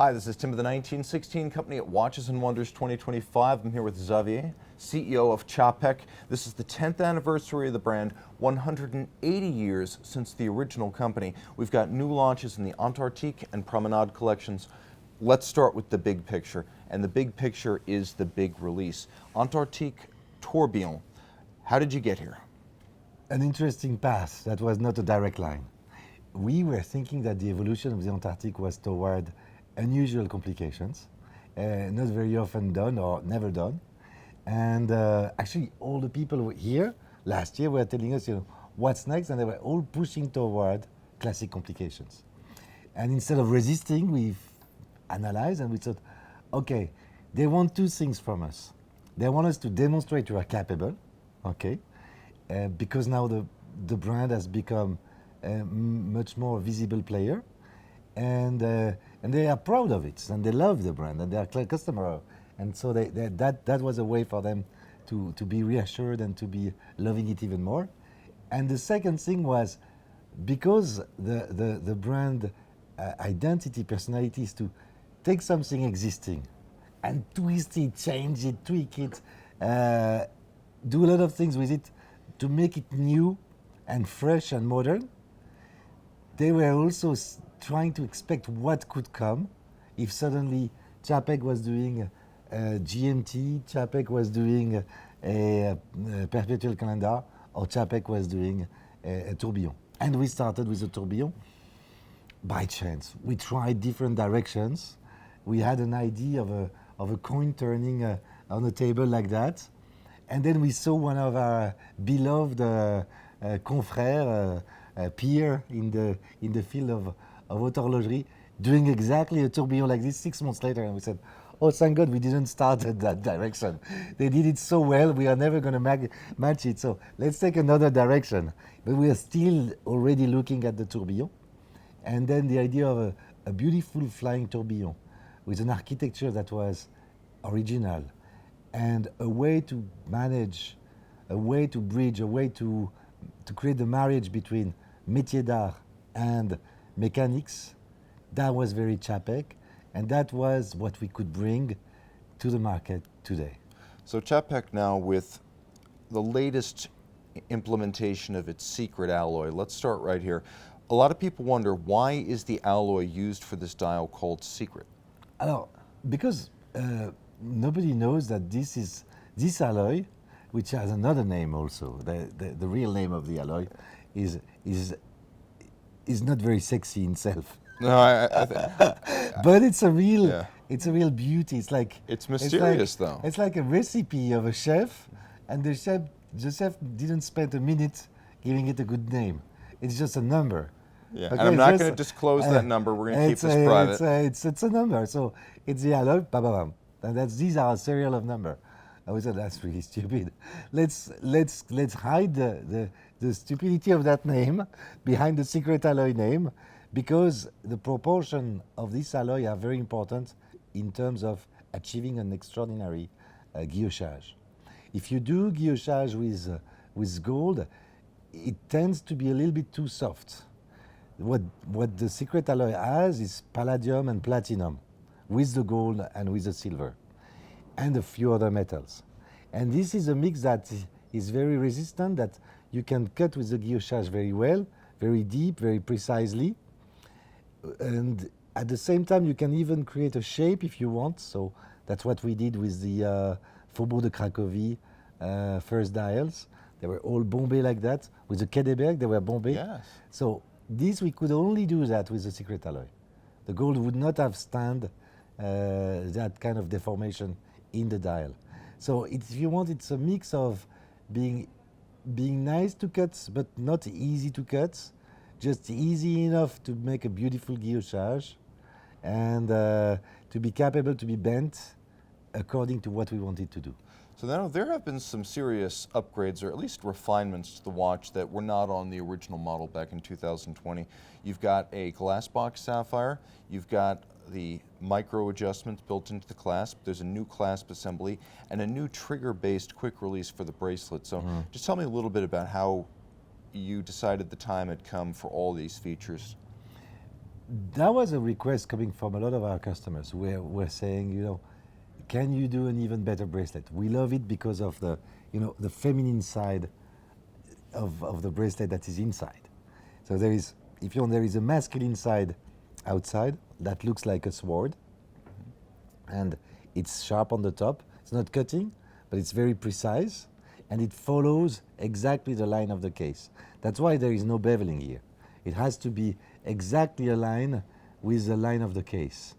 Hi, this is Tim of the 1916 Company at Watches and Wonders 2025. I'm here with Xavier, CEO of Czapek. This is the 10th anniversary of the brand, 180 years since the original company. We've got new launches in the Antarctique and Promenade collections. Let's start with the big picture, and the big picture is the big release. Antarctique Tourbillon. How did you get here? An interesting path that was not a direct line. We were thinking that the evolution of the Antarctic was toward unusual complications, not very often done or never done. And actually all the people here last year were telling us, what's next? And they were all pushing toward classic complications. And instead of resisting, we've analyzed and we thought, okay, they want two things from us. They want us to demonstrate we are capable, okay? Because now the brand has become a much more visible player, and they are proud of it, and they love the brand, and they are customer, and so that was a way for them to be reassured and to be loving it even more. And the second thing was, because the brand identity, personality is to take something existing and twist it, change it, tweak it, do a lot of things with it to make it new and fresh and modern. They were also trying to expect what could come if suddenly Czapek was doing a GMT, Czapek was doing a perpetual calendar, or Czapek was doing a tourbillon. And we started with a tourbillon by chance. We tried different directions. We had an idea of a coin turning on a table like that. And then we saw one of our beloved confrères, peer in the field of horlogerie, doing exactly a tourbillon like this 6 months later, and we said, oh, thank God we didn't start at that direction. They did it so well, we are never going to match it, so let's take another direction. But we are still already looking at the tourbillon. And then the idea of a beautiful flying tourbillon with an architecture that was original, and a way to manage, a way to bridge, a way to create the marriage between métier d'art and mechanics, that was very Czapek, and that was what we could bring to the market today. So Czapek now with the latest implementation of its secret alloy. Let's start right here. A lot of people wonder, why is the alloy used for this dial called secret? Alors, because nobody knows that this alloy, which has another name also. The real name of the alloy is not very sexy in itself. No, but it's a real beauty. It's mysterious though. It's like a recipe of a chef, and the chef didn't spend a minute giving it a good name. It's just a number. Yeah, okay, and I'm not going to disclose that number. We're going to keep this private. It's a number. So it's the alloy, and these are a serial of number. I was like, that's really stupid. Let's hide the stupidity of that name behind the secret alloy name, because the proportion of this alloy are very important in terms of achieving an extraordinary guillochage. If you do guillochage with gold, it tends to be a little bit too soft. What the secret alloy has is palladium and platinum with the gold and with the silver, and a few other metals. And this is a mix that is very resistant, that you can cut with the guillochage very well, very deep, very precisely. And at the same time, you can even create a shape if you want. So that's what we did with the Faubourg de Cracovie first dials. They were all bombé like that. With the Quai des Bergues, they were bombé. Yes. So this, we could only do that with the secret alloy. The gold would not have stand that kind of deformation in the dial. So if you want, it's a mix of being nice to cut, but not easy to cut, just easy enough to make a beautiful guillochage, and to be capable to be bent according to what we wanted to do. So now there have been some serious upgrades, or at least refinements to the watch that were not on the original model back in 2020. You've got a glass box sapphire, you've got the micro adjustments built into the clasp, there's a new clasp assembly, and a new trigger-based quick release for the bracelet. So just tell me a little bit about how you decided the time had come for all these features. That was a request coming from a lot of our customers. We're saying, can you do an even better bracelet? We love it because of the feminine side of the bracelet that is inside. So there is, if you want, there is a masculine side outside that looks like a sword, and it's sharp on the top. It's not cutting, but it's very precise, and it follows exactly the line of the case. That's why there is no beveling here. It has to be exactly aligned with the line of the case,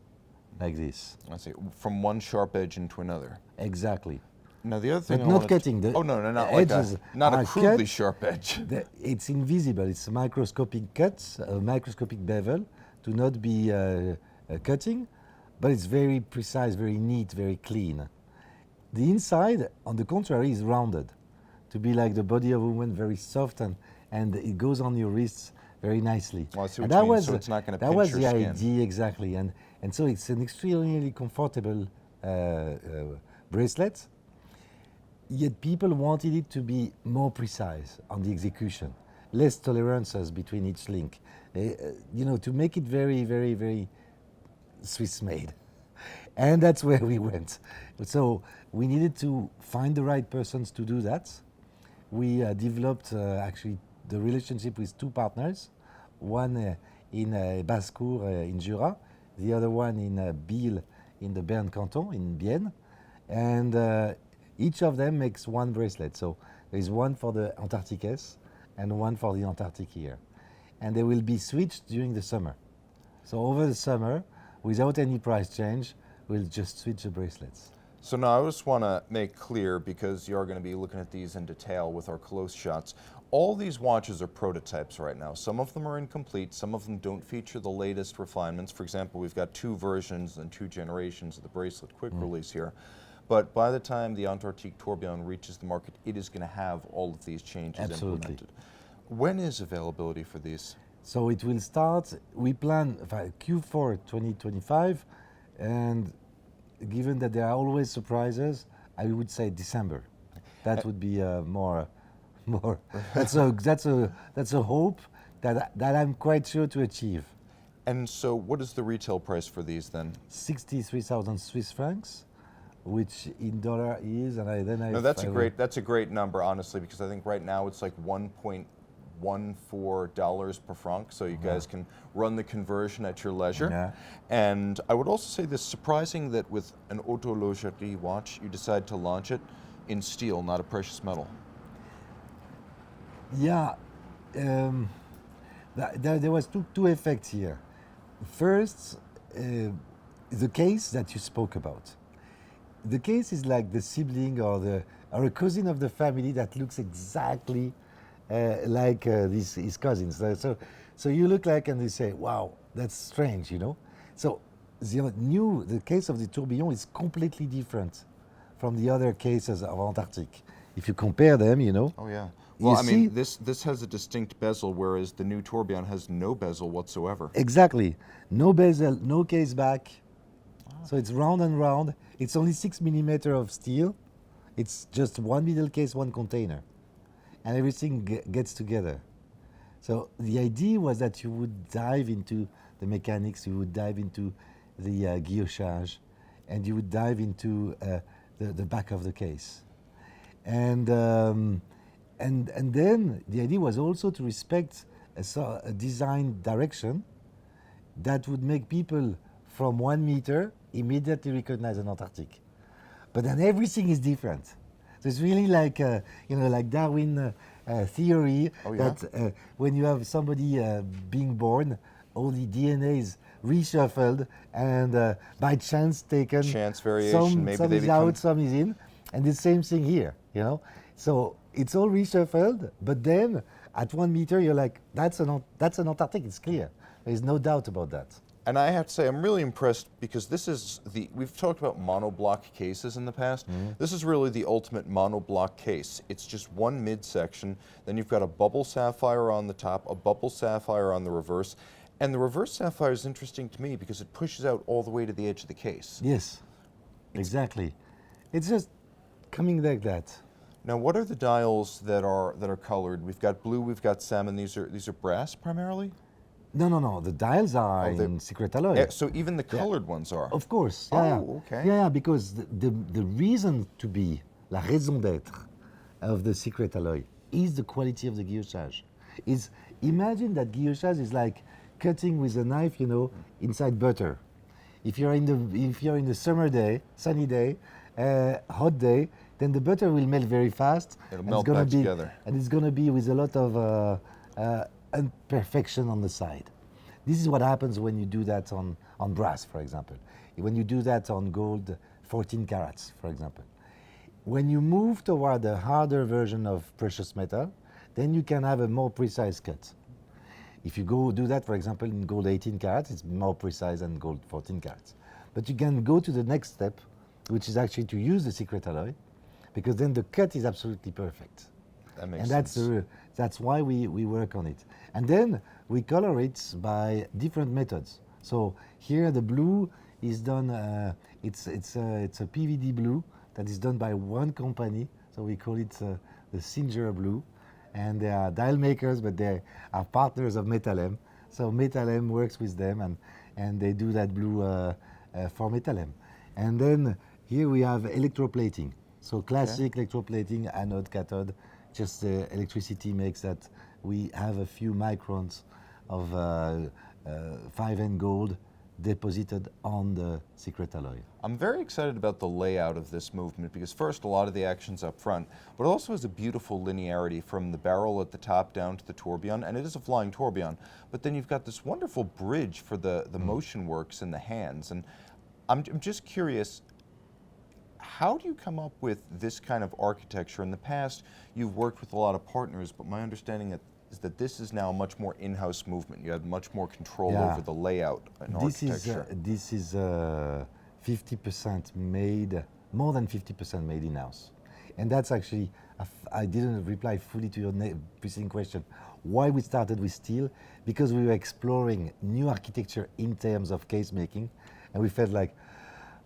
like this. I see. From one sharp edge into another. Exactly. Now the other thing, But not cutting. Oh no, not like that. Not a crudely sharp edge. It's invisible. It's a microscopic cut, a microscopic bevel, to not be cutting, but it's very precise, very neat, very clean. The inside, on the contrary, is rounded, to be like the body of a woman, very soft, and it goes on your wrists very nicely. Well, I see And what you mean, so it's not going to pinch your skin. That was the idea, exactly. And so it's an extremely comfortable bracelet, yet people wanted it to be more precise on the execution, less tolerances between each link, to make it very, very, very Swiss made. And that's where we went. So we needed to find the right persons to do that. We developed actually the relationship with two partners, one in Basse-Cour in Jura, the other one in Biel in the Bern canton, in Bienne. And each of them makes one bracelet. So there is one for the Antarctic S and one for the Antarctic here. And they will be switched during the summer. So over the summer, without any price change, we'll just switch the bracelets. So now I just want to make clear, because you're going to be looking at these in detail with our close shots, all these watches are prototypes right now. Some of them are incomplete, some of them don't feature the latest refinements. For example, we've got 2 versions and 2 generations of the bracelet quick release here. But by the time the Antarctique Tourbillon reaches the market, it is going to have all of these changes implemented. When is availability for these? So it will start, we plan Q4 2025, and given that there are always surprises, I would say December. That would be more. That's a hope that I'm quite sure to achieve. And so, what is the retail price for these then? 63,000 Swiss francs, which in dollar is, and No, that's a great number, honestly, because I think right now it's like $1.14 per franc, so you guys can run the conversion at your leisure. Yeah. And I would also say this, surprising that with an horlogerie watch, you decide to launch it in steel, not a precious metal. Yeah, there was two effects here. First, the case that you spoke about. The case is like the sibling or a cousin of the family that looks exactly like his cousins. So you look like, and you say, wow, that's strange, So the case of the Tourbillon is completely different from the other cases of Antarctique. If you compare them, Oh yeah. Well, I mean, this has a distinct bezel, whereas the new Tourbillon has no bezel whatsoever. Exactly. No bezel, no case back. So it's round and round. It's only 6 millimeter of steel. It's just one middle case, one container. And everything gets together. So the idea was that you would dive into the mechanics, you would dive into the guillochage, and you would dive into the back of the case. And then the idea was also to respect a design direction that would make people from 1 meter immediately recognize an Antarctic. But then everything is different. So it's really like, like Darwin theory, that when you have somebody being born, all the DNA is reshuffled and by chance taken. Chance variation, some is out, some is in. And the same thing here, So it's all reshuffled, but then at 1 meter, you're like, that's an Antarctic, it's clear. There's no doubt about that. And I have to say, I'm really impressed because we've talked about monoblock cases in the past. This is really the ultimate monoblock case. It's just one midsection, then you've got a bubble sapphire on the top, a bubble sapphire on the reverse. And the reverse sapphire is interesting to me because it pushes out all the way to the edge of the case. Yes, exactly. It's just coming like that. Now, what are the dials that are colored? We've got blue, we've got salmon. These are brass primarily? No. The dials are Oh, in secret alloy. So even the colored ones are. Of course. Oh, Yeah. okay. Yeah, because the reason to be, la raison d'être of the secret alloy is the quality of the guillochage. Imagine that guillochage is like cutting with a knife, inside butter. If you're in the summer day, sunny day, hot day, then the butter will melt very fast. It'll and melt it's gonna back be, together. And it's going to be with a lot of imperfection on the side. This is what happens when you do that on brass, for example. When you do that on gold, 14 carats, for example. When you move toward a harder version of precious metal, then you can have a more precise cut. If you go do that, for example, in gold 18 carats, it's more precise than gold 14 carats. But you can go to the next step, which is actually to use the secret alloy, because then the cut is absolutely perfect. That makes And sense. that's why we work on it. And then we color it by different methods. So here the blue is done, it's a PVD blue that is done by one company. So we call it the Singularité Blue. And they are dial makers, but they are partners of Metalem. So Metalem works with them, and they do that blue for Metalem. And then here we have electroplating. So classic electroplating, anode, cathode. Just the electricity makes that we have a few microns of 5N gold deposited on the secret alloy. I'm very excited about the layout of this movement because first, a lot of the action's up front, but it also has a beautiful linearity from the barrel at the top down to the tourbillon, and it is a flying tourbillon. But then you've got this wonderful bridge for the motion works in the hands. And I'm just curious, how do you come up with this kind of architecture? In the past, you've worked with a lot of partners, but my understanding is that this is now a much more in-house movement. You have much more control over the layout and architecture. This is 50% made, more than 50% made in-house. And that's actually, I didn't reply fully to your preceding question. Why we started with steel? Because we were exploring new architecture in terms of case making, and we felt like,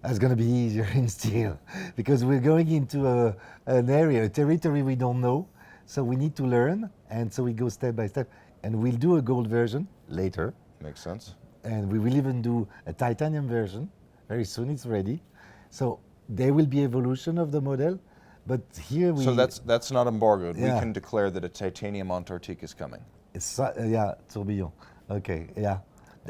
that's going to be easier in steel because we're going into an area, a territory we don't know. So we need to learn, and so we go step by step. And we'll do a gold version later. Makes sense. And we will even do a titanium version. Very soon it's ready. So there will be evolution of the model, but here we... So that's not embargoed. Yeah. We can declare that a titanium Antarctique is coming. It's, Tourbillon. Okay, yeah.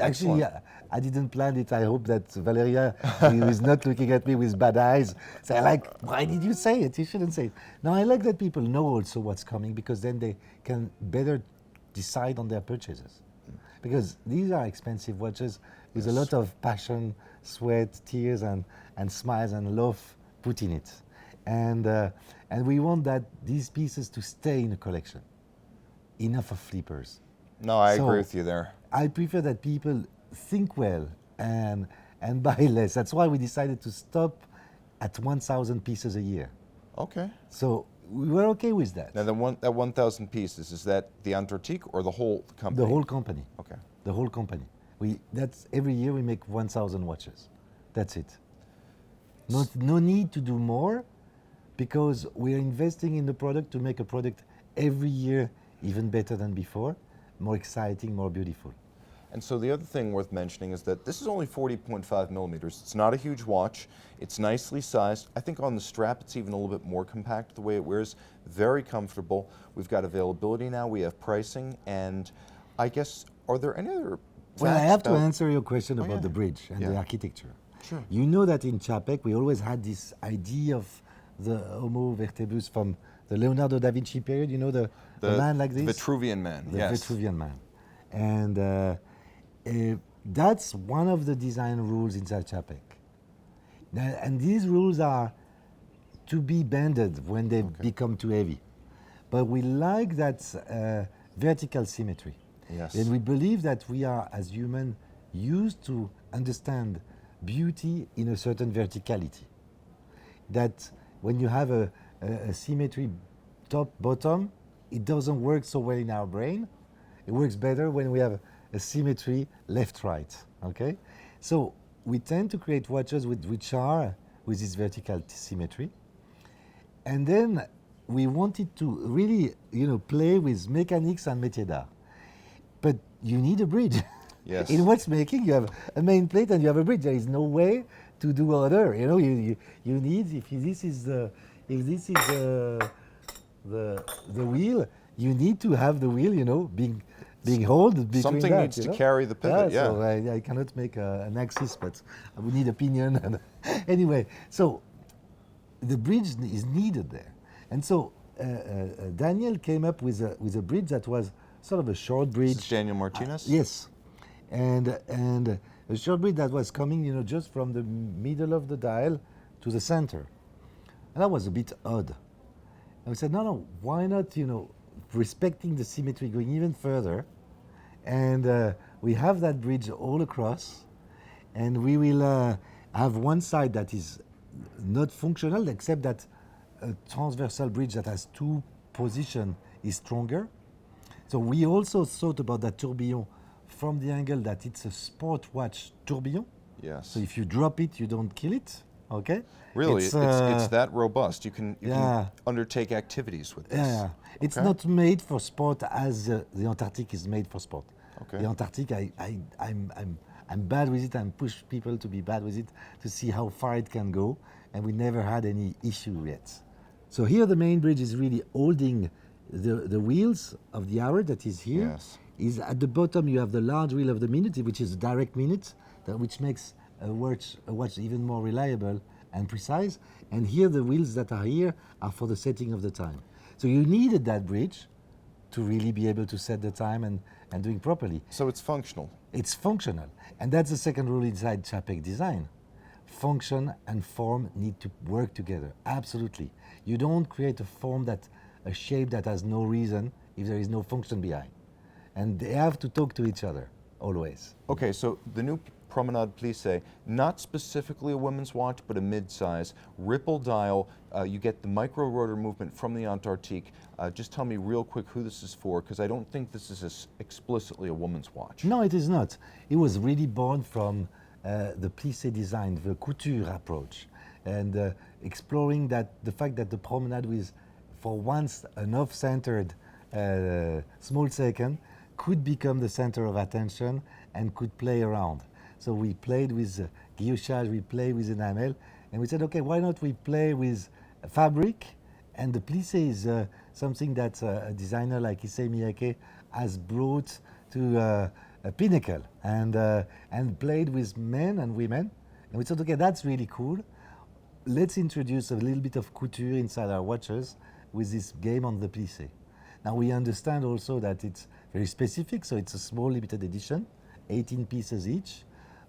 Excellent. Actually, yeah, I didn't plan it. I hope that Valeria is not looking at me with bad eyes. So why did you say it? You shouldn't say it. Now, I like that people know also what's coming because then they can better decide on their purchases. Because these are expensive watches with a lot of passion, sweat, tears, and smiles and love put in it. And we want that these pieces to stay in the collection. Enough of flippers. No, I agree with you there. I prefer that people think well and buy less. That's why we decided to stop at 1,000 pieces a year. Okay. So we were okay with that. Now, that 1,000 pieces, is that the Antarctique or the whole company? The whole company. Okay. The whole company. That's every year we make 1,000 watches. That's it. No need to do more because we're investing in the product to make a product every year even better than before, more exciting, more beautiful. And so the other thing worth mentioning is that this is only 40.5 millimeters. It's not a huge watch. It's nicely sized. I think on the strap it's even a little bit more compact the way it wears. Very comfortable. We've got availability now. We have pricing. And I guess, are there any other Well, I facts have to about- answer your question Oh, about yeah. the bridge and the Yeah. architecture. Sure. You know that in Czapek we always had this idea of the Homo vertebrus from the Leonardo da Vinci period. You know the man like this? Vitruvian man, The yes. Vitruvian man. And that's one of the design rules inside Czapek. And these rules are to be bended when they become too heavy. But we like that vertical symmetry. Yes. And we believe that we are, as humans, used to understand beauty in a certain verticality. That when you have a symmetry top-bottom, it doesn't work so well in our brain. It works better when we have a symmetry left-right, okay? So we tend to create watches which are with this vertical symmetry. And then we wanted to really, play with mechanics and métier d'art. But you need a bridge. Yes. In watchmaking, you have a main plate and you have a bridge. There is no way to do other. You know, you need, if this is the wheel, you need to have the wheel, you know, being held between Something that, needs you to know? carry the pivot, yeah. So I cannot make an axis, but I would need a pinion. And anyway, so the bridge is needed there. And so Daniel came up with a bridge that was sort of a short bridge. This is Daniel Martinez? Yes, and a short bridge that was coming, you know, just from the middle of the dial to the center, and that was a bit odd. And we said, no, why not, you know, respecting the symmetry, going even further, and we have that bridge all across, and we will have one side that is not functional, except that a transversal bridge that has two positions is stronger. So we also thought about that tourbillon from the angle that it's a sport watch tourbillon. Yes. So if you drop it, you don't kill it. Okay. Really, it's that robust. You can undertake activities with this. Yeah. It's Okay. not made for sport as the Antarctique is made for sport. Okay. The Antarctique, I'm bad with it. I'm push people to be bad with it to see how far it can go, and we never had any issue yet. So here the main bridge is really holding the wheels of the hour that is here. Yes. Is at the bottom you have the large wheel of the minute, which is a direct minute, which makes a watch even more reliable and precise. And here the wheels that are here are for the setting of the time. So you needed that bridge to really be able to set the time and doing properly. So it's functional. It's functional. And that's the second rule inside Czapek design. Function and form need to work together, absolutely. You don't create a shape that has no reason if there is no function behind. And they have to talk to each other, always. Okay, so the new Promenade Plissé, not specifically a women's watch, but a mid-size, ripple dial. You get the micro rotor movement from the Antarctique. Just tell me real quick who this is for, because I don't think this is explicitly a woman's watch. No, it is not. It was really born from the plissé design, the couture approach, and exploring the fact that the Promenade was, for once, an off-centered small second, could become the center of attention and could play around. So we played with guillochage, we played with enamel, and we said, okay, why not we play with fabric? And the plissé is something that a designer like Issei Miyake has brought to a pinnacle, and played with men and women. And we said, okay, that's really cool. Let's introduce a little bit of couture inside our watches with this game on the plissé. Now we understand also that it's very specific, so it's a small limited edition, 18 pieces each,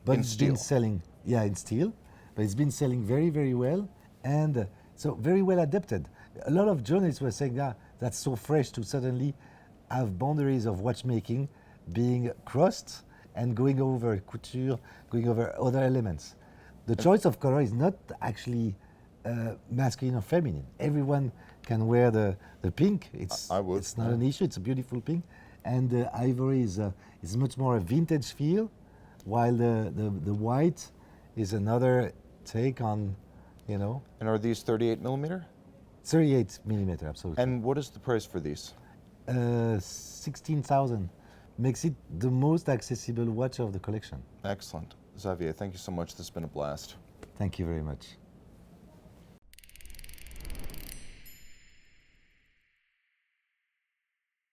but it's been selling, in steel, but it's been selling very, very well, and so very well adapted. A lot of journalists were saying, that's so fresh to suddenly have boundaries of watchmaking being crossed and going over couture, going over other elements. The choice of color is not actually masculine or feminine. Everyone can wear the pink. It's not an issue. It's a beautiful pink, and the ivory is much more a vintage feel, while the white is another take on, you know. And are these 38 millimeter? 38 millimeter, absolutely. And what is the price for these? 16,000 makes it the most accessible watch of the collection. Excellent. Xavier, thank you so much. This has been a blast. Thank you very much.